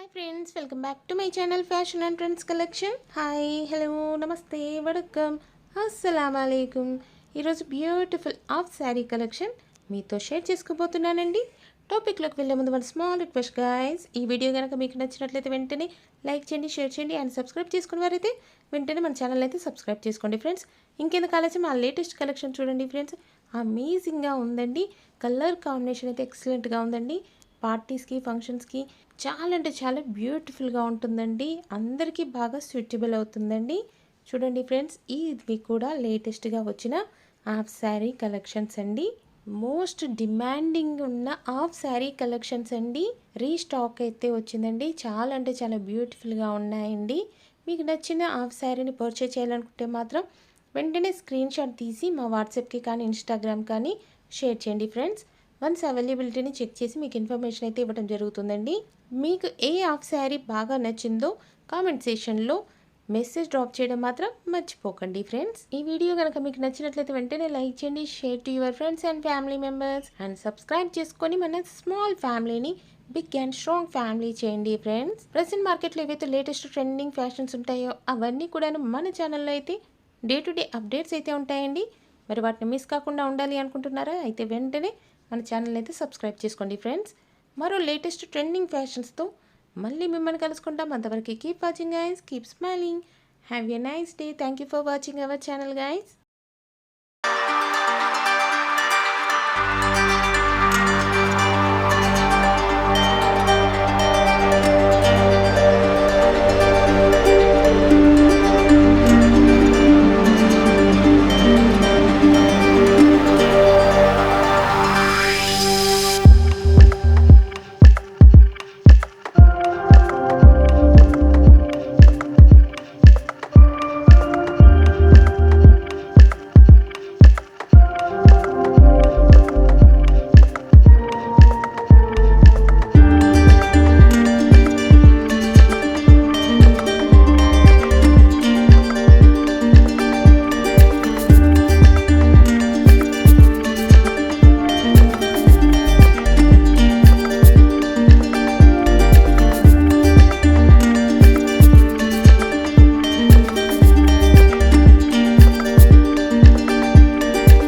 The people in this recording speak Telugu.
Hi friends, welcome back to my channel fashion and trends collection. Hi, hello, నమస్తే, వడకం, అస్సలాము అలైకుం. ఈరోజు బ్యూటిఫుల్ ఆఫ్ శారీ కలెక్షన్ మీతో షేర్ చేసుకోబోతున్నానండి. టాపిక్లోకి వెళ్ళే ముందు మన స్మాల్ రిక్వెస్ట్ గైస్, ఈ వీడియో కనుక మీకు నచ్చినట్లయితే వెంటనే లైక్ చేయండి, షేర్ చేయండి అండ్ సబ్స్క్రైబ్ చేసుకునే వారైతే వెంటనే మన ఛానల్ అయితే సబ్స్క్రైబ్ చేసుకోండి ఫ్రెండ్స్. ఇంకెందుకు ఆలస్యం, మా లేటెస్ట్ కలెక్షన్ చూడండి ఫ్రెండ్స్. అమేజింగ్గా ఉందండి. కలర్ కాంబినేషన్ అయితే ఎక్సలెంట్గా ఉందండి. పార్టీస్కి, ఫంక్షన్స్కి చాలా అంటే చాలా బ్యూటిఫుల్గా ఉంటుందండి. అందరికీ బాగా సూటబుల్ అవుతుందండి. చూడండి ఫ్రెండ్స్, ఇది కూడా లేటెస్ట్గా వచ్చిన హాఫ్ శారీ కలెక్షన్స్ అండి. మోస్ట్ డిమాండింగ్ ఉన్న హాఫ్ శారీ కలెక్షన్స్ అండి. రీస్టాక్ అయితే వచ్చిందండి. చాలా అంటే చాలా బ్యూటిఫుల్గా ఉన్నాయండి. మీకు నచ్చిన హాఫ్ శారీని పర్చేజ్ చేయాలనుకుంటే మాత్రం వెంటనే స్క్రీన్ షాట్ తీసి మా వాట్సాప్కి కానీ ఇన్స్టాగ్రామ్ కానీ షేర్ చేయండి ఫ్రెండ్స్. వన్స్ అవైలబిలిటీని చెక్ చేసి మీకు ఇన్ఫర్మేషన్ అయితే ఇవ్వడం జరుగుతుందండి. మీకు ఏ హాఫ్ శారీ బాగా నచ్చిందో కామెంట్ సెక్షన్లో మెసేజ్ డ్రాప్ చేయడం మాత్రం మర్చిపోకండి ఫ్రెండ్స్. ఈ వీడియో కనుక మీకు నచ్చినట్లయితే వెంటనే లైక్ చేయండి, share to your friends and family members and subscribe చేసుకొని మన స్మాల్ ఫ్యామిలీని బిగ్ అండ్ స్ట్రాంగ్ ఫ్యామిలీ చేయండి ఫ్రెండ్స్. ప్రెసెంట్ మార్కెట్లో ఏవైతే లేటెస్ట్ ట్రెండింగ్ ఫ్యాషన్స్ ఉంటాయో అవన్నీ కూడా మన ఛానల్లో అయితే డే టు డే అప్డేట్స్ అయితే ఉంటాయండి. మరి వాటిని మిస్ కాకుండా ఉండాలి అనుకుంటున్నారా? అయితే వెంటనే మన ఛానల్ అయితే సబ్స్క్రైబ్ చేసుకోండి ఫ్రెండ్స్. మరో లేటెస్ట్ ట్రెండింగ్ ఫ్యాషన్స్తో మళ్ళీ మిమ్మల్ని కలుసుకుంటాం. అంతవరకు keep watching guys, keep smiling, have a nice day. Thank you for watching our channel guys.